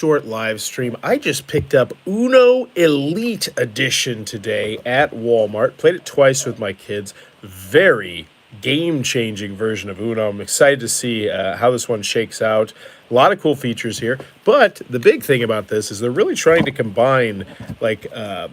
short live stream. I just picked up Uno Elite Edition today at Walmart. Played it twice with my kids. Very game-changing version of Uno. I'm excited to see how this one shakes out. A lot of cool features here. But the big thing about this is they're really trying to combine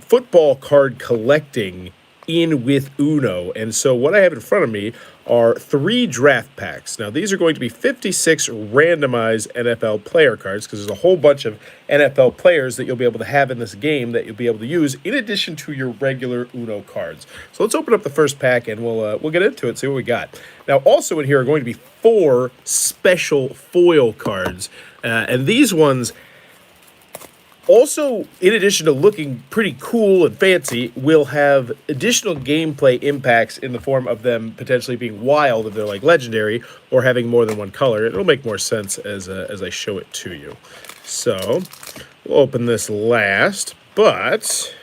football card collecting in with Uno. And so what I have in front of me are 3 draft packs. Now, these are going to be 56 randomized NFL player cards because there's a whole bunch of NFL players that you'll be able to have in this game that you'll be able to use in addition to your regular Uno cards. So let's open up the first pack and we'll get into it, see what we got. Now, also in here are going to be 4 special foil cards. And these ones also, in addition to looking pretty cool and fancy, will have additional gameplay impacts in the form of them potentially being wild if they're like legendary or having more than one color. It'll make more sense as I show it to you. So, we'll open this last, but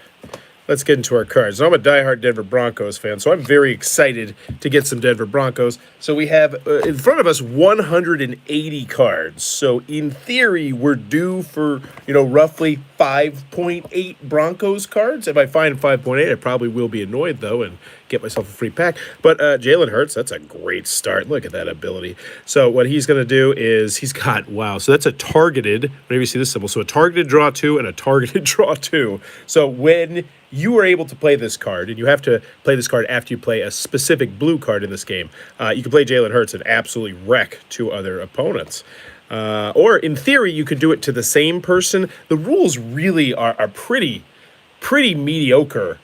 let's get into our cards. Now, I'm a diehard Denver Broncos fan, so I'm very excited to get some Denver Broncos. So we have in front of us 180 cards. So in theory, we're due for, roughly 5.8 Broncos cards. If I find 5.8, I probably will be annoyed, though, and get myself a free pack. But Jalen Hurts, that's a great start. Look at that ability. So what he's going to do is he's got, wow, so that's a targeted, whenever you see this symbol, so a targeted draw 2 and a targeted draw 2. So when you are able to play this card, and you have to play this card after you play a specific blue card in this game, you can play Jalen Hurts and absolutely wreck 2 other opponents. Or in theory, you could do it to the same person. The rules really are pretty mediocre,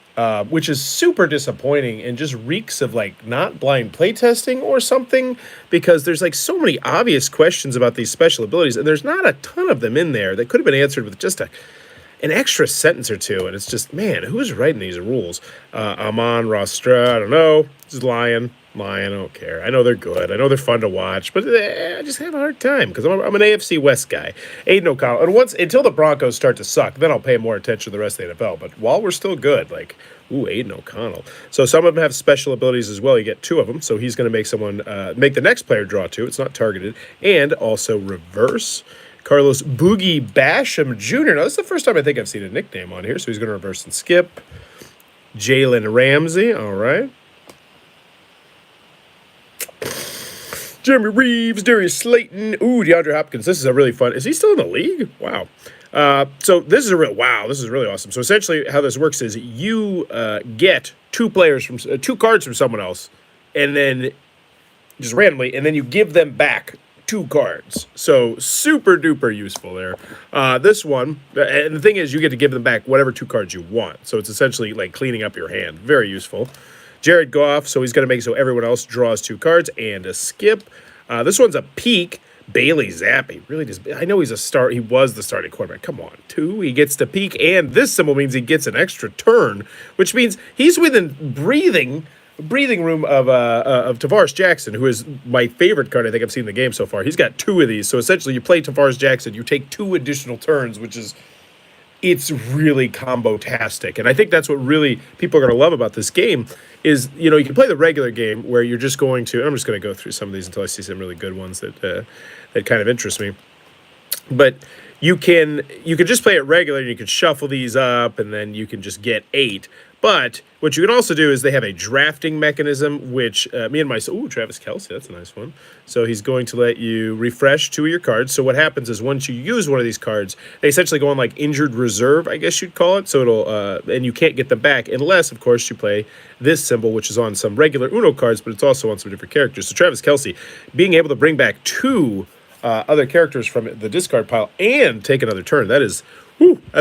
which is super disappointing and just reeks of not blind playtesting or something, because there's so many obvious questions about these special abilities, and there's not a ton of them in there that could have been answered with just an extra sentence or two, and it's just, man, who's writing these rules? Amon Rostra, I don't know. Just lying, I don't care. I know they're good. I know they're fun to watch, but I just have a hard time because I'm an AFC West guy. Aiden O'Connell, and until the Broncos start to suck, then I'll pay more attention to the rest of the NFL. But while we're still good, Aiden O'Connell. So some of them have special abilities as well. You get 2 of them, so he's going to make the next player draw 2. It's not targeted, and also reverse. Carlos Boogie Basham Jr. Now, this is the first time I think I've seen a nickname on here, so he's going to reverse and skip. Jalen Ramsey, all right. Jeremy Reeves, Darius Slayton. Ooh, DeAndre Hopkins. This is a really fun. Is he still in the league? Wow. So this is this is really awesome. So essentially how this works is you get 2 cards from someone else, and then just randomly, and then you give them back 2 cards. So super duper useful there. This one, and the thing is you get to give them back whatever 2 cards you want. So it's essentially like cleaning up your hand. Very useful. Jared Goff, so he's going to make so everyone else draws 2 cards and a skip. This one's a peak. Bailey Zappi really just, I know he was the starting quarterback. Come on, 2, he gets to peak, and this symbol means he gets an extra turn, which means he's within breathing room of Tavares Jackson, who is my favorite card I think I've seen in the game so far. He's got 2 of these, so essentially you play Tavares Jackson, you take 2 additional turns, it's really combo-tastic. And I think that's what really people are going to love about this game is, you can play the regular game where you're just going to, I'm just going to go through some of these until I see some really good ones that kind of interest me. But you can just play it regular, and you can shuffle these up, and then you can just get 8. But what you can also do is they have a drafting mechanism, which Travis Kelce, that's a nice one. So he's going to let you refresh 2 of your cards. So what happens is once you use one of these cards, they essentially go on injured reserve, I guess you'd call it. So it'll, and you can't get them back unless, of course, you play this symbol, which is on some regular Uno cards, but it's also on some different characters. So Travis Kelce, being able to bring back 2 other characters from the discard pile and take another turn, that's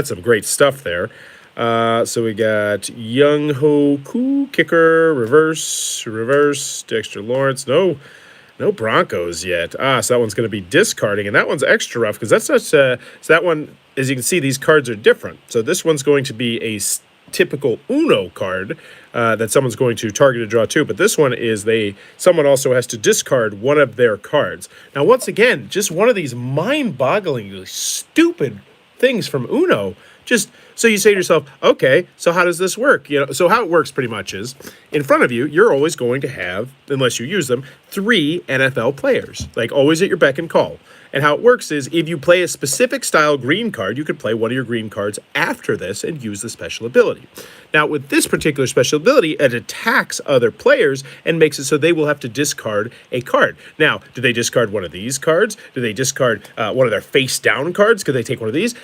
some great stuff there. So we got Young Ho Koo, kicker, reverse, Dexter Lawrence. No Broncos yet. So that one's going to be discarding, and that one's extra rough because that's such so that one, as you can see, these cards are different. So this one's going to be a typical Uno card that someone's going to target to draw 2, but this one is someone also has to discard one of their cards. Now, once again, just one of these mind-bogglingly stupid things from Uno. Just so you say to yourself, okay, so how does this work? So how it works pretty much is in front of you, you're always going to have, unless you use them, 3 NFL players, like always at your beck and call. And how it works is if you play a specific style green card, you could play one of your green cards after this and use the special ability. Now, with this particular special ability, it attacks other players and makes it so they will have to discard a card. Now, do they discard one of these cards? Do they discard one of their face-down cards? Could they take one of these?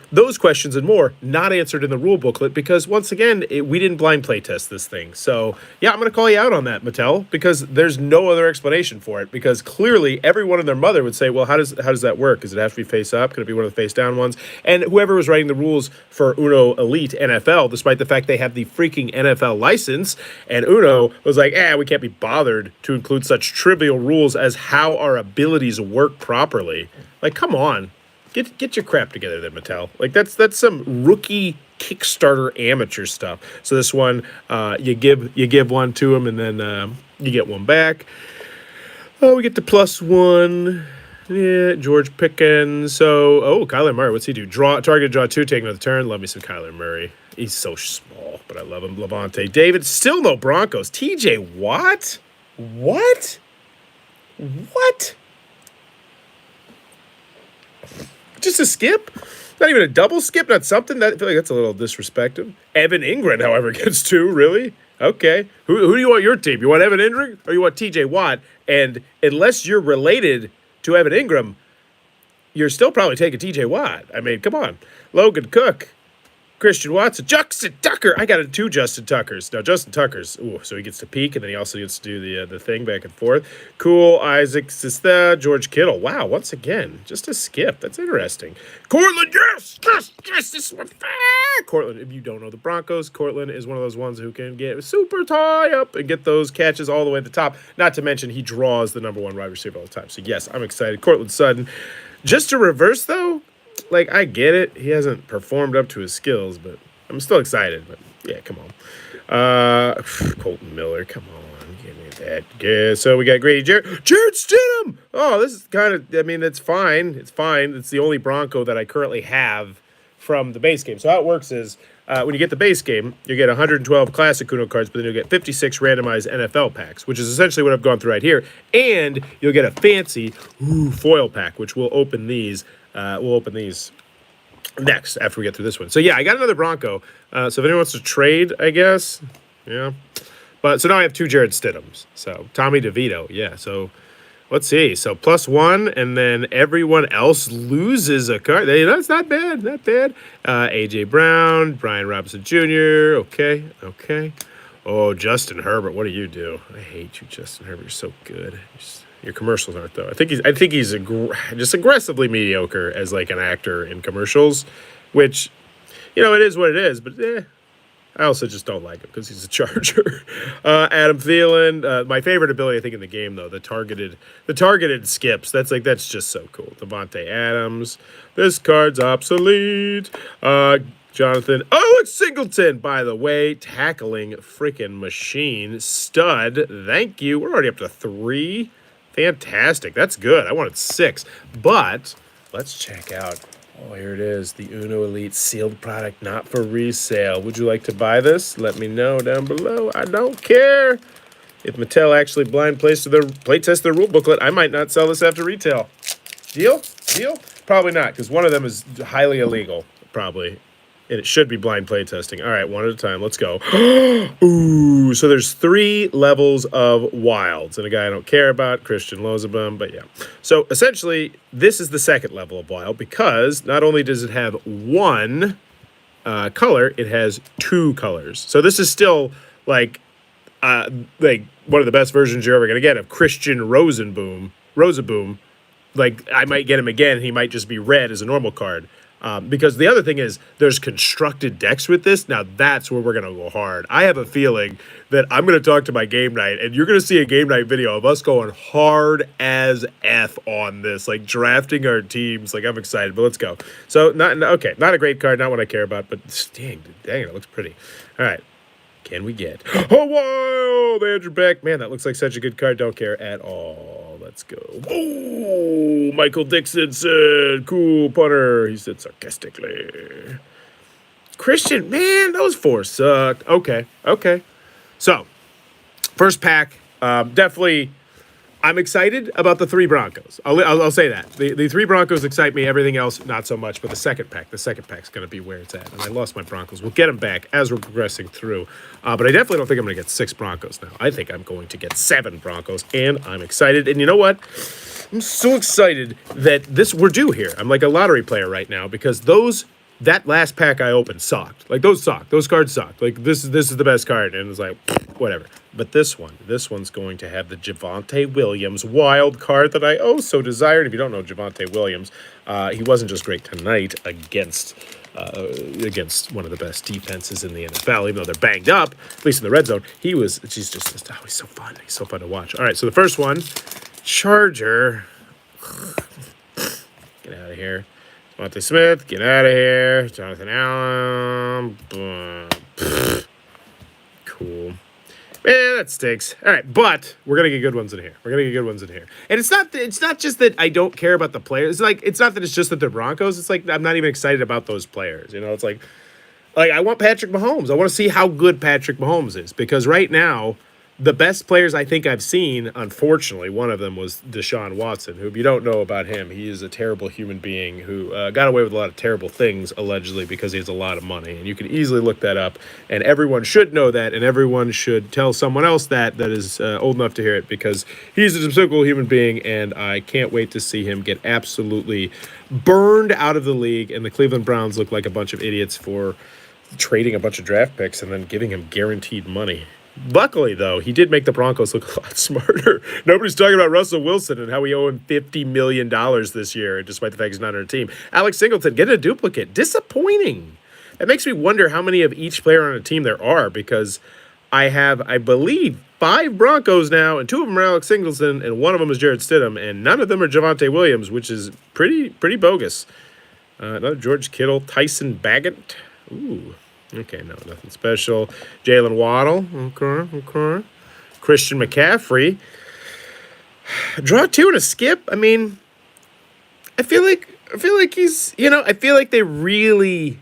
Those questions and more, not answered in the rule booklet because, once again, we didn't blind play test this thing. So, yeah, I'm going to call you out on that, Mattel, because there's no other explanation for it, because clearly everyone and their mother would say, well, how does that work? Does it have to be face up? Could it be one of the face down ones? And whoever was writing the rules for Uno Elite NFL, despite the fact they have the freaking NFL license, and Uno was like, we can't be bothered to include such trivial rules as how our abilities work properly. Like, come on. Get your crap together there, Mattel. Like, that's some rookie Kickstarter amateur stuff. So this one, you give one to him, and then you get one back. Oh, we get the +1. Yeah, George Pickens. So, Kyler Murray, what's he do? Target, draw 2, take another turn. Love me some Kyler Murray. He's so small, but I love him. Javante David, still no Broncos. TJ Watt? What? Just a skip? Not even a double skip? Not something? I feel like that's a little disrespectful. Evan Ingram, however, gets 2. Really? Okay. Who do you want your team? You want Evan Ingram or you want TJ Watt? And unless you're related to Evan Ingram, you're still probably taking TJ Watt. I mean, come on. Logan Cook, Christian Watson, Justin Tucker. I got 2 Justin Tuckers. Now, Justin Tucker's, so he gets to peek, and then he also gets to do the thing back and forth. Cool, Isaac Sista, George Kittle. Wow, once again, just a skip. That's interesting. Cortland, yes, this one. Cortland, if you don't know the Broncos, Cortland is one of those ones who can get super high up and get those catches all the way at the top. Not to mention, he draws the number 1 wide receiver all the time. So, yes, I'm excited. Cortland Sutton. Just to reverse, though, like, I get it. He hasn't performed up to his skills, but I'm still excited. But, yeah, come on. Colton Miller, come on. Give me that. Yeah, so we got Grady Jared Stidham! Oh, this is kind of, it's fine. It's fine. It's the only Bronco that I currently have from the base game. So how it works is, when you get the base game, you get 112 classic Uno cards, but then you'll get 56 randomized NFL packs, which is essentially what I've gone through right here. And you'll get a fancy foil pack, which we'll open these. We'll open these next after we get through this one. So, yeah, I got another Bronco. So if anyone wants to trade, I guess. Yeah. But so now I have 2 Jared Stidhams. So Tommy DeVito. Yeah. So let's see. So +1, and then everyone else loses a card. That's not bad. Not bad. A.J. Brown, Brian Robinson Jr. Okay. Oh, Justin Herbert. What do you do? I hate you, Justin Herbert. You're so good. Your commercials aren't, though. I think he's just aggressively mediocre as like an actor in commercials, which, it is what it is. But I also just don't like him because he's a Charger. Adam Thielen, my favorite ability I think in the game, though, the targeted skips. That's just so cool. Davante Adams. This card's obsolete. Jonathan. Oh, it's Singleton, by the way. Tackling freaking machine. Stud. Thank you. We're already up to 3. Fantastic. That's good. I wanted 6. But let's check out. Oh, here it is. The Uno Elite sealed product, not for resale. Would you like to buy this? Let me know down below. I don't care. If Mattel actually blind playtest their rule booklet, I might not sell this after retail. Deal? Probably not, because one of them is highly illegal, probably. And it should be blind play testing. All right, one at a time. Let's go. Ooh, so there's 3 levels of wilds. And a guy I don't care about, Christian Lozabum, but yeah. So essentially, this is the second level of wild because not only does it have 1 color, it has 2 colors. So this is still like one of the best versions you're ever going to get of Christian Rosaboom. Like, I might get him again. He might just be red as a normal card. Because the other thing is there's constructed decks with this. Now that's where we're going to go hard. I have a feeling that I'm going to talk to my game night and you're going to see a game night video of us going hard as F on this, like drafting our teams. Like, I'm excited, but let's go. So not a great card. Not what I care about, but dang, it looks pretty. All right. Can we get Wild Andrew Beck? Man, that looks like such a good card. Don't care at all. Let's go. Oh, Michael Dixon said, cool punter. He said sarcastically. Christian, man, those four sucked. Okay. So, first pack, definitely. I'm excited about the three Broncos. I'll say that. The three Broncos excite me. Everything else, not so much. But the second pack's going to be where it's at. And I lost my Broncos. We'll get them back as we're progressing through. But I definitely don't think I'm going to get 6 Broncos now. I think I'm going to get 7 Broncos. And I'm excited. And you know what? I'm so excited that we're due here. I'm like a lottery player right now because that last pack I opened sucked. Like, those sucked. Those cards sucked. Like, this is the best card. And it's like, whatever. But this one's going to have the Javante Williams wild card that I so desired. If you don't know Javante Williams, he wasn't just great tonight against one of the best defenses in the NFL, even though they're banged up, at least in the red zone. He's so fun. He's so fun to watch. All right, so the first one, Charger. Get out of here. Monte Smith, get out of here. Jonathan Allen. Cool. Man, that stinks. All right, but we're gonna get good ones in here. And it's not just that I don't care about the players. It's not that it's just that they're Broncos. It's like I'm not even excited about those players. It's like I want Patrick Mahomes. I want to see how good Patrick Mahomes is because right now the best players I think I've seen, unfortunately, one of them was Deshaun Watson, who, if you don't know about him, he is a terrible human being who got away with a lot of terrible things, allegedly, because he has a lot of money. And you can easily look that up, and everyone should know that, and everyone should tell someone else that is old enough to hear it, because he's a typical human being, and I can't wait to see him get absolutely burned out of the league, and the Cleveland Browns look like a bunch of idiots for trading a bunch of draft picks and then giving him guaranteed money. Luckily, though, he did make the Broncos look a lot smarter. Nobody's talking about Russell Wilson and how we owe him $50 million this year, despite the fact he's not on our team. Alex Singleton, get a duplicate. Disappointing. It makes me wonder how many of each player on a team there are, because I have, I believe, 5 Broncos now, and 2 of them are Alex Singleton, and 1 of them is Jarrett Stidham, and none of them are Javante Williams, which is pretty bogus. Another George Kittle, Tyson Baggett. Ooh. Okay, no, nothing special. Jalen Waddle. Okay. Christian McCaffrey. Draw 2 and a skip. I mean, I feel like he's, I feel like they really,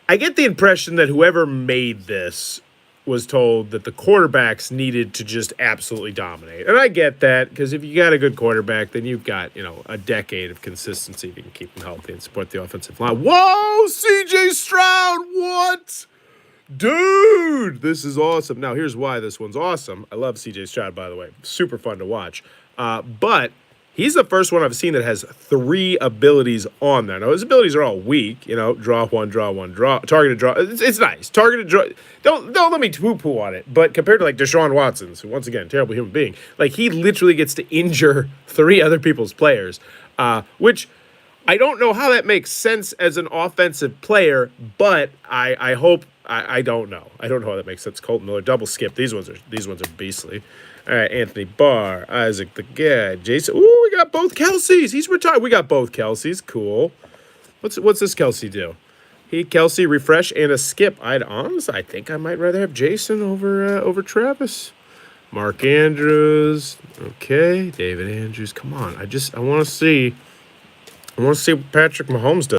I get the impression that whoever made this was told that the quarterbacks needed to just absolutely dominate. And I get that, because if you got a good quarterback, then you've got, a decade of consistency if you can keep them healthy and support the offensive line. Whoa, CJ Stroud, what? Dude, this is awesome. Now, here's why this one's awesome. I love CJ Stroud, by the way. Super fun to watch. But he's the first one I've seen that has 3 abilities on there. Now, his abilities are all weak. Draw one, targeted draw. It's nice. Targeted draw. Don't let me poo-poo on it. But compared to, like, Deshaun Watson, who, once again, terrible human being, like, he literally gets to injure 3 other people's players, which I don't know how that makes sense as an offensive player, but I hope I don't know. I don't know how that makes sense. Colton Miller, double skip. These ones are beastly. All right, Anthony Barr, Isaac the Gad, Jason. Ooh, we got both Kelseys. He's retired. We got both Kelseys. Cool. What's this Kelsey do? Kelsey refresh and a skip. I think I might rather have Jason over Travis. Mark Andrews. Okay, David Andrews. Come on. I want to see what Patrick Mahomes does.